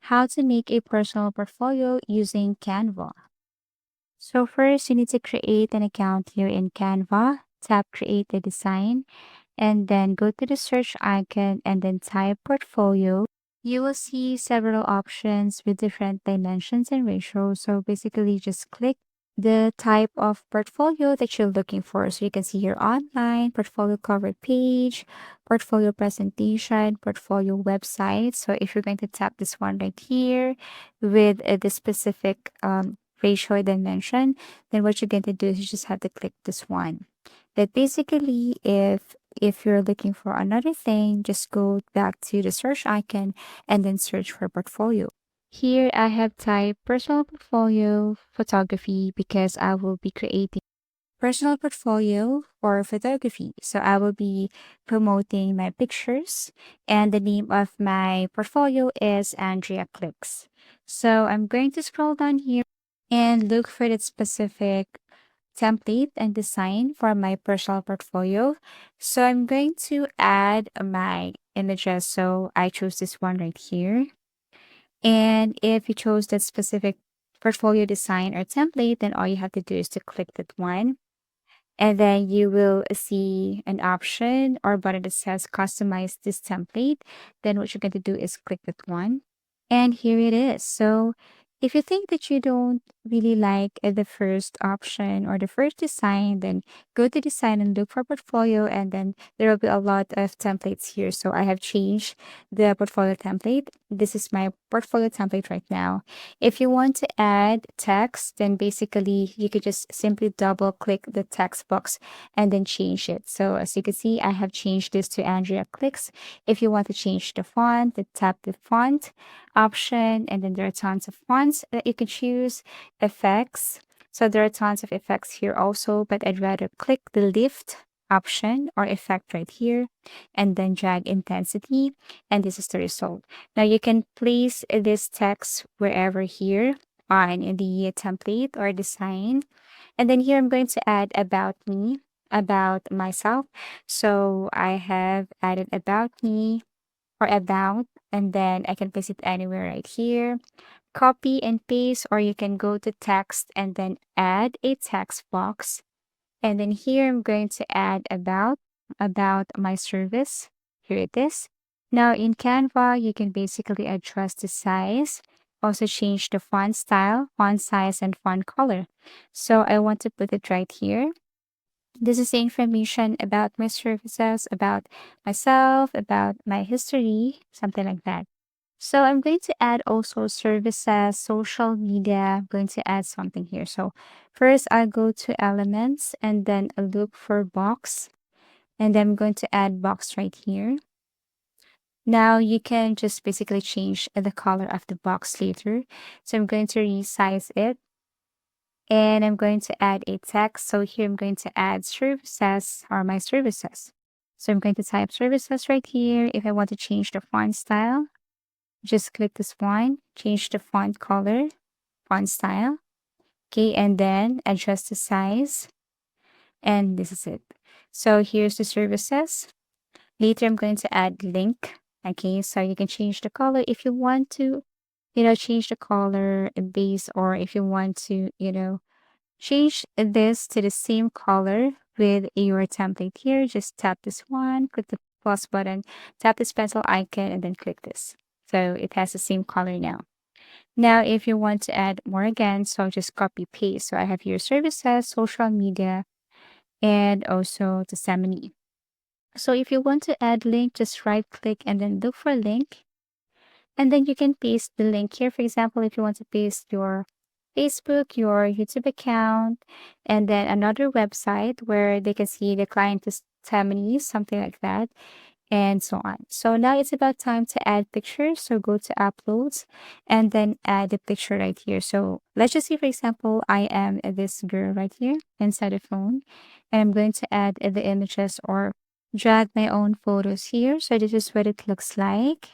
how to make a personal portfolio using Canva. So first, you need to create an account here in Canva. Tap Create a Design, and then go to the search icon and then type portfolio. You will see several options with different dimensions and ratios. So basically, just click the type of portfolio that you're looking for. So you can see here online, portfolio cover page, portfolio presentation, portfolio website. So if you're going to tap this one right here with the specific ratio dimension, then what you're going to do is you just have to click this one. But basically, if you're looking for another thing, just go back to the search icon and then search for portfolio. Here I have typed personal portfolio photography because I will be creating personal portfolio for photography. So I will be promoting my pictures, and the name of my portfolio is Andrea Clicks. So I'm going to scroll down here and look for the specific template and design for my personal portfolio. So I'm going to add my images. So I chose this one right here. And if you chose that specific portfolio design or template, then all you have to do is to click that one. And then you will see an option or button that says customize this template. Then what you're going to do is click that one. And here it is. So if you think that you don't really like the first option or the first design, then go to design and look for portfolio. And then there will be a lot of templates here. So I have changed the portfolio template. This is my portfolio template right now. If you want to add text, then basically you could just simply double click the text box and then change it. So as you can see, I have changed this to Andrea Clicks. If you want to change the font, then tap the font option, and then there are tons of fonts that you can choose. Effects. So there are tons of effects here also, but I'd rather click the lift option or effect right here and then drag intensity, and this is the result. Now you can place this text wherever here on the template or design. And then here I'm going to add about me, about myself. So I have added about me or about, and then I can place it anywhere right here. Copy and paste, or you can go to text and then add a text box. And then here I'm going to add about my service. Here it is. Now in Canva, you can basically adjust the size, also change the font style, font size, and font color. So I want to put it right here. This is the information about my services, about myself, about my history, something like that. So I'm going to add also services, social media. I'm going to add something here. So first I'll go to elements and then I'll look for box. And then I'm going to add box right here. Now you can just basically change the color of the box later. So I'm going to resize it. And I'm going to add a text. So here I'm going to add services or my services. So I'm going to type services right here. If I want to change the font style, just click this one, change the font color, font style. Okay, and then adjust the size. And this is it. So here's the services. Later, I'm going to add link. Okay, so you can change the color if you want to, change the color base, or if you want to, change this to the same color with your template here. Just tap this one, click the plus button, tap this pencil icon, and then click this. So it has the same color now. Now, if you want to add more again, so just copy paste. So I have here services, social media, and also Testimony. So if you want to add link, just right click and then look for link. And then you can paste the link here. For example, if you want to paste your Facebook, your YouTube account, and then another website where they can see the client testimonies, something like that, and so on. So now it's about time to add pictures. So go to uploads and then add the picture right here. So let's just say, for example, I am this girl right here inside the phone, and I'm going to add the images or drag my own photos here. So this is what it looks like.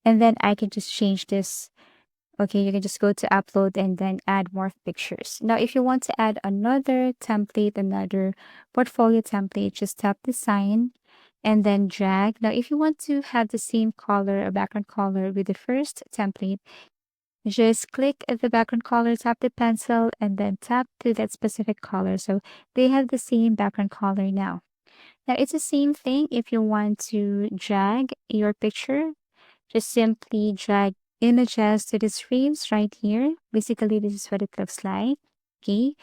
And then I can just change this. Okay, you can just go to upload and then add more pictures. Now, if you want to add another template, another portfolio template, just tap design and then drag. Now, if you want to have the same color or background color with the first template, just click at the background color, tap the pencil, and then tap to that specific color. So they have the same background color now. Now, it's the same thing if you want to drag your picture. Just simply drag images to these frames right here. Basically, this is what it looks like. Okay.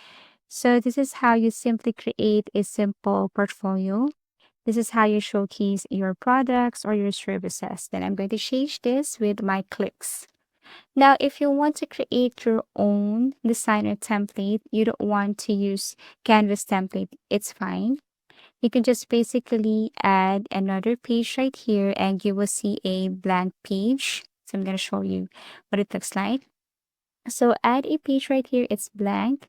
So this is how you simply create a simple portfolio. This is how you showcase your products or your services. Then I'm going to change this with my clicks. Now, if you want to create your own design or template, you don't want to use Canvas template, it's fine. You can just basically add another page right here and you will see a blank page. So I'm going to show you what it looks like. So add a page right here, it's blank.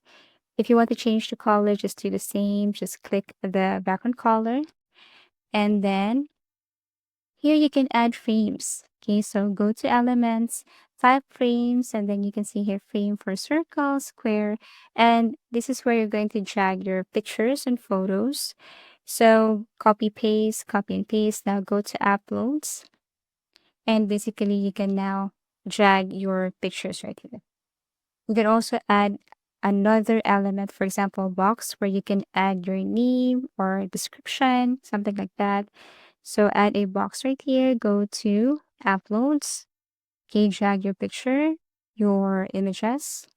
If you want to change the color, just do the same. Just click the background color. And then here you can add frames. Okay, so go to elements, type frames, and then you can see here frame for circle, square, and this is where you're going to drag your pictures and photos. So copy and paste. Now go to uploads, and basically you can now drag your pictures right here. You can also add another element, for example, box where you can add your name or description, something like that. So add a box right here, go to uploads, okay, drag your picture, your images,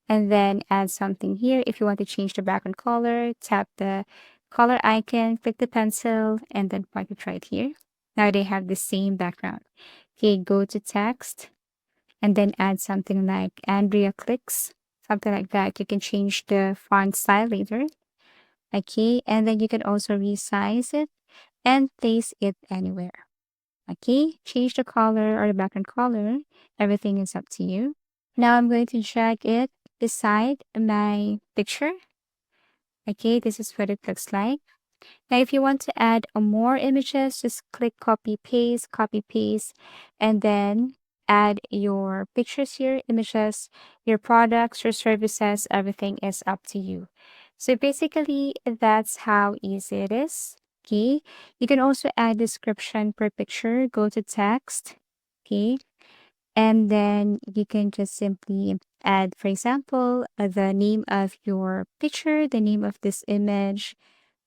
and then add something here. If you want to change the background color, tap the color icon, click the pencil, and then point it right here. Now they have the same background. Okay, go to text and then add something like Andrea clicks, something like that. You can change the font style later. Okay, and then you can also resize it and place it anywhere. Okay, change the color or the background color. Everything is up to you. Now I'm going to drag it beside my picture. Okay, this is what it looks like. Now, if you want to add more images, just click copy, paste, and then add your pictures here, images, your products, your services, everything is up to you. So basically, that's how easy it is. Okay, you can also add description per picture, go to text. Okay, and then you can just simply add, for example, the name of your picture, the name of this image,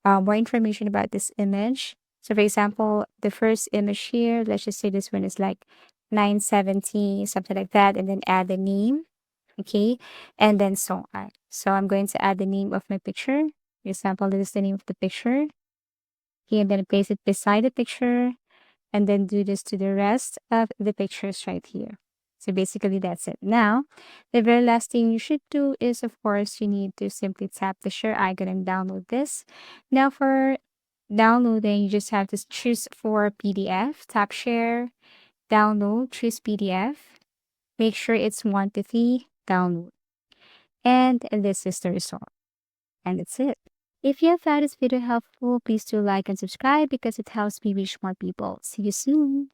more information about this image. So, for example, the first image here, let's just say this one is like 970, something like that, and then add the name, okay, and then so on. So, I'm going to add the name of my picture. For example, this is the name of the picture, okay, and then place it beside the picture, and then do this to the rest of the pictures right here. So basically that's it. Now, the very last thing you should do is, of course, you need to simply tap the share icon and download this. Now for downloading, you just have to choose for PDF, tap share, download, choose PDF, make sure it's 1 to 3, download. And this is the result. And that's it. If you have found this video helpful, please do like and subscribe because it helps me reach more people. See you soon.